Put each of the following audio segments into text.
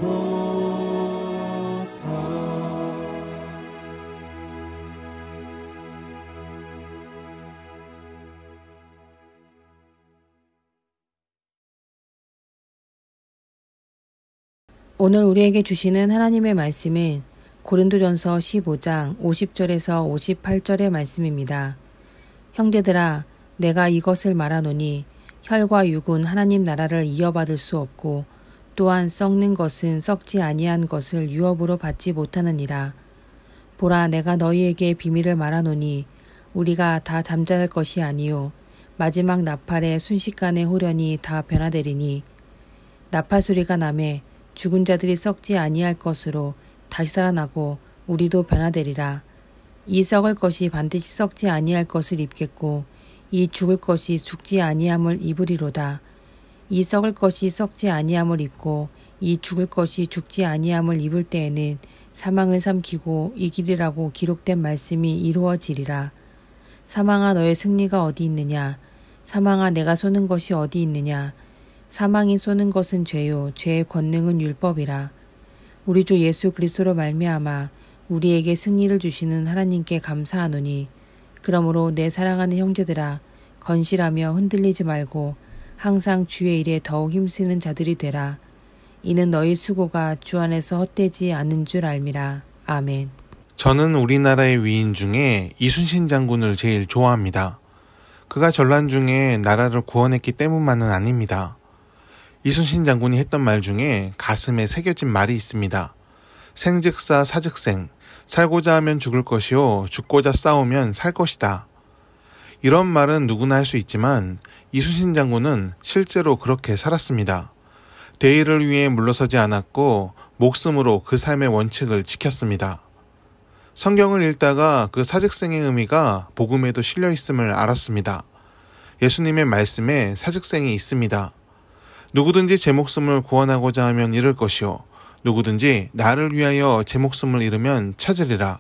오늘 우리에게 주시는 하나님의 말씀은 고린도전서 15장 50절에서 58절의 말씀입니다. 형제들아, 내가 이것을 말하노니 혈과 육은 하나님 나라를 이어받을 수 없고 또한 썩는 것은 썩지 아니한 것을 유업으로 받지 못하느니라. 보라, 내가 너희에게 비밀을 말하노니 우리가 다 잠자는 것이 아니요 마지막 나팔에 순식간에 호련히 다 변화되리니 나팔 소리가 나매 죽은 자들이 썩지 아니할 것으로 다시 살아나고 우리도 변화되리라. 이 썩을 것이 반드시 썩지 아니할 것을 입겠고 이 죽을 것이 죽지 아니함을 입으리로다. 이 썩을 것이 썩지 아니함을 입고 이 죽을 것이 죽지 아니함을 입을 때에는 사망을 삼키고 이기리라고 기록된 말씀이 이루어지리라. 사망아, 너의 승리가 어디 있느냐? 사망아, 내가 쏘는 것이 어디 있느냐? 사망이 쏘는 것은 죄요 죄의 권능은 율법이라. 우리 주 예수 그리스도로 말미암아 우리에게 승리를 주시는 하나님께 감사하노니 그러므로 내 사랑하는 형제들아, 건실하며 흔들리지 말고 항상 주의 일에 더욱 힘쓰는 자들이 되라. 이는 너희 수고가 주 안에서 헛되지 않은 줄 알미라. 아멘. 저는 우리나라의 위인 중에 이순신 장군을 제일 좋아합니다. 그가 전란 중에 나라를 구원했기 때문만은 아닙니다. 이순신 장군이 했던 말 중에 가슴에 새겨진 말이 있습니다. 생즉사 사즉생, 살고자 하면 죽을 것이요 죽고자 싸우면 살 것이다. 이런 말은 누구나 할 수 있지만 이순신 장군은 실제로 그렇게 살았습니다. 대의를 위해 물러서지 않았고 목숨으로 그 삶의 원칙을 지켰습니다. 성경을 읽다가 그 사즉생의 의미가 복음에도 실려 있음을 알았습니다. 예수님의 말씀에 사즉생이 있습니다. 누구든지 제 목숨을 구원하고자 하면 잃을 것이요 누구든지 나를 위하여 제 목숨을 잃으면 찾으리라.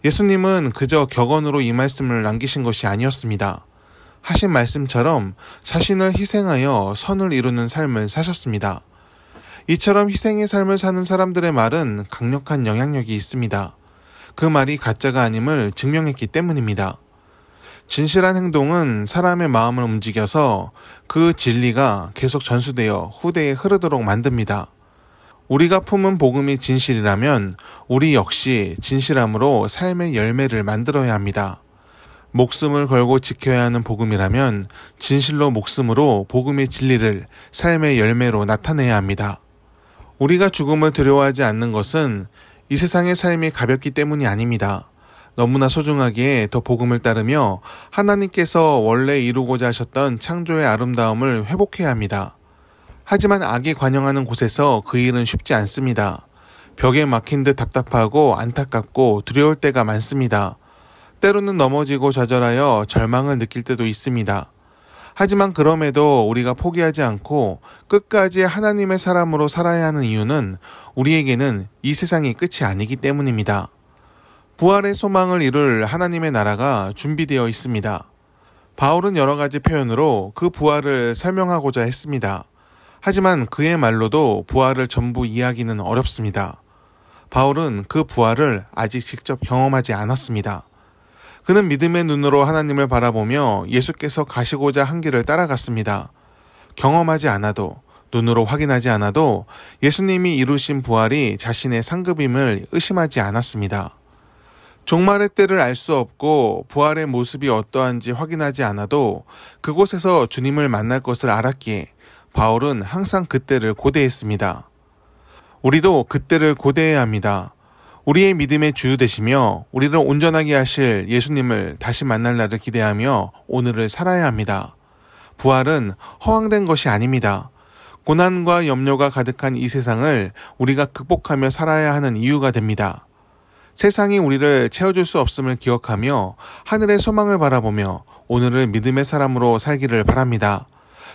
예수님은 그저 격언으로 이 말씀을 남기신 것이 아니었습니다. 하신 말씀처럼 자신을 희생하여 선을 이루는 삶을 사셨습니다. 이처럼 희생의 삶을 사는 사람들의 말은 강력한 영향력이 있습니다. 그 말이 가짜가 아님을 증명했기 때문입니다. 진실한 행동은 사람의 마음을 움직여서 그 진리가 계속 전수되어 후대에 흐르도록 만듭니다. 우리가 품은 복음이 진실이라면 우리 역시 진실함으로 삶의 열매를 만들어야 합니다. 목숨을 걸고 지켜야 하는 복음이라면 진실로 목숨으로 복음의 진리를 삶의 열매로 나타내야 합니다. 우리가 죽음을 두려워하지 않는 것은 이 세상의 삶이 가볍기 때문이 아닙니다. 너무나 소중하기에 더 복음을 따르며 하나님께서 원래 이루고자 하셨던 창조의 아름다움을 회복해야 합니다. 하지만 악이 관영하는 곳에서 그 일은 쉽지 않습니다. 벽에 막힌 듯 답답하고 안타깝고 두려울 때가 많습니다. 때로는 넘어지고 좌절하여 절망을 느낄 때도 있습니다. 하지만 그럼에도 우리가 포기하지 않고 끝까지 하나님의 사람으로 살아야 하는 이유는 우리에게는 이 세상이 끝이 아니기 때문입니다. 부활의 소망을 이룰 하나님의 나라가 준비되어 있습니다. 바울은 여러 가지 표현으로 그 부활을 설명하고자 했습니다. 하지만 그의 말로도 부활을 전부 이야기는 어렵습니다. 바울은 그 부활을 아직 직접 경험하지 않았습니다. 그는 믿음의 눈으로 하나님을 바라보며 예수께서 가시고자 한 길을 따라갔습니다. 경험하지 않아도, 눈으로 확인하지 않아도 예수님이 이루신 부활이 자신의 상급임을 의심하지 않았습니다. 종말의 때를 알 수 없고 부활의 모습이 어떠한지 확인하지 않아도 그곳에서 주님을 만날 것을 알았기에 바울은 항상 그때를 고대했습니다. 우리도 그때를 고대해야 합니다. 우리의 믿음의 주유 되시며 우리를 온전하게 하실 예수님을 다시 만날 날을 기대하며 오늘을 살아야 합니다. 부활은 허황된 것이 아닙니다. 고난과 염려가 가득한 이 세상을 우리가 극복하며 살아야 하는 이유가 됩니다. 세상이 우리를 채워줄 수 없음을 기억하며 하늘의 소망을 바라보며 오늘을 믿음의 사람으로 살기를 바랍니다.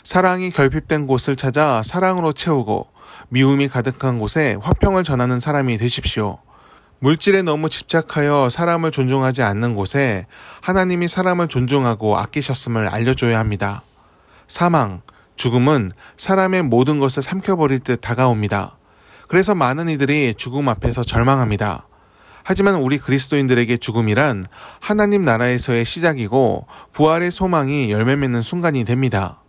사랑이 결핍된 곳을 찾아 사랑으로 채우고 미움이 가득한 곳에 화평을 전하는 사람이 되십시오. 물질에 너무 집착하여 사람을 존중하지 않는 곳에 하나님이 사람을 존중하고 아끼셨음을 알려줘야 합니다. 사망, 죽음은 사람의 모든 것을 삼켜버릴 듯 다가옵니다. 그래서 많은 이들이 죽음 앞에서 절망합니다. 하지만 우리 그리스도인들에게 죽음이란 하나님 나라에서의 시작이고 부활의 소망이 열매 맺는 순간이 됩니다.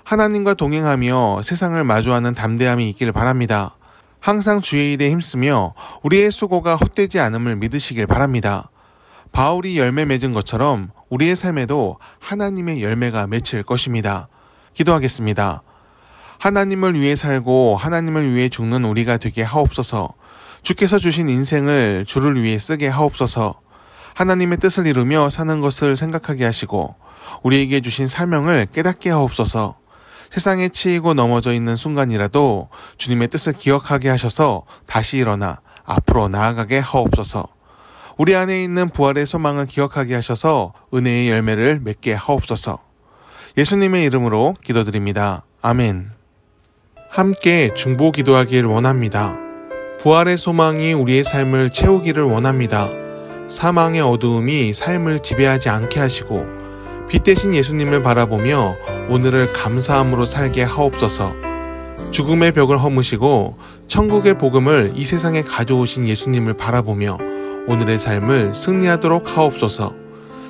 하나님과 동행하며 세상을 마주하는 담대함이 있길 바랍니다. 항상 주의 일에 힘쓰며 우리의 수고가 헛되지 않음을 믿으시길 바랍니다. 바울이 열매 맺은 것처럼 우리의 삶에도 하나님의 열매가 맺힐 것입니다. 기도하겠습니다. 하나님을 위해 살고 하나님을 위해 죽는 우리가 되게 하옵소서. 주께서 주신 인생을 주를 위해 쓰게 하옵소서. 하나님의 뜻을 이루며 사는 것을 생각하게 하시고 우리에게 주신 사명을 깨닫게 하옵소서. 세상에 치이고 넘어져 있는 순간이라도 주님의 뜻을 기억하게 하셔서 다시 일어나 앞으로 나아가게 하옵소서. 우리 안에 있는 부활의 소망을 기억하게 하셔서 은혜의 열매를 맺게 하옵소서. 예수님의 이름으로 기도드립니다. 아멘. 함께 중보 기도하길 원합니다. 부활의 소망이 우리의 삶을 채우기를 원합니다. 사망의 어두움이 삶을 지배하지 않게 하시고 빛 대신 예수님을 바라보며 오늘을 감사함으로 살게 하옵소서. 죽음의 벽을 허무시고 천국의 복음을 이 세상에 가져오신 예수님을 바라보며 오늘의 삶을 승리하도록 하옵소서.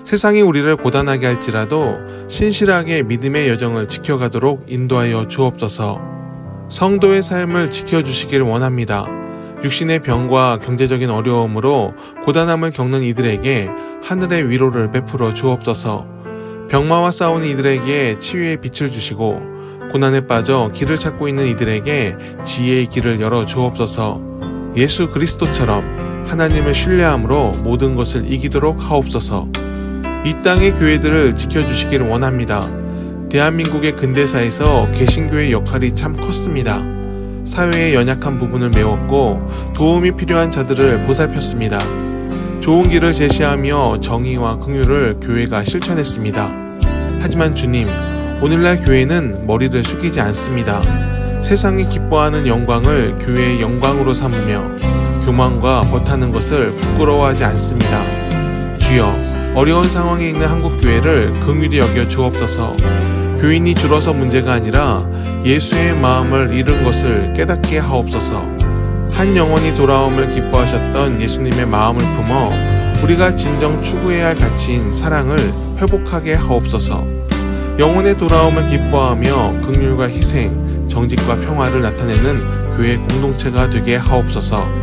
세상이 우리를 고단하게 할지라도 신실하게 믿음의 여정을 지켜가도록 인도하여 주옵소서. 성도의 삶을 지켜주시길 원합니다. 육신의 병과 경제적인 어려움으로 고단함을 겪는 이들에게 하늘의 위로를 베풀어 주옵소서. 병마와 싸우는 이들에게 치유의 빛을 주시고 고난에 빠져 길을 찾고 있는 이들에게 지혜의 길을 열어 주옵소서. 예수 그리스도처럼 하나님을 신뢰함으로 모든 것을 이기도록 하옵소서. 이 땅의 교회들을 지켜주시기를 원합니다. 대한민국의 근대사에서 개신교의 역할이 참 컸습니다. 사회의 연약한 부분을 메웠고 도움이 필요한 자들을 보살폈습니다. 좋은 길을 제시하며 정의와 긍휼을 교회가 실천했습니다. 하지만 주님, 오늘날 교회는 머리를 숙이지 않습니다. 세상이 기뻐하는 영광을 교회의 영광으로 삼으며 교만과 벗하는 것을 부끄러워하지 않습니다. 주여, 어려운 상황에 있는 한국교회를 긍휼히 여겨 주옵소서. 교인이 줄어서 문제가 아니라 예수의 마음을 잃은 것을 깨닫게 하옵소서. 한 영혼이 돌아옴을 기뻐하셨던 예수님의 마음을 품어 우리가 진정 추구해야 할 가치인 사랑을 회복하게 하옵소서. 영혼의 돌아옴을 기뻐하며 긍휼과 희생, 정직과 평화를 나타내는 교회 공동체가 되게 하옵소서.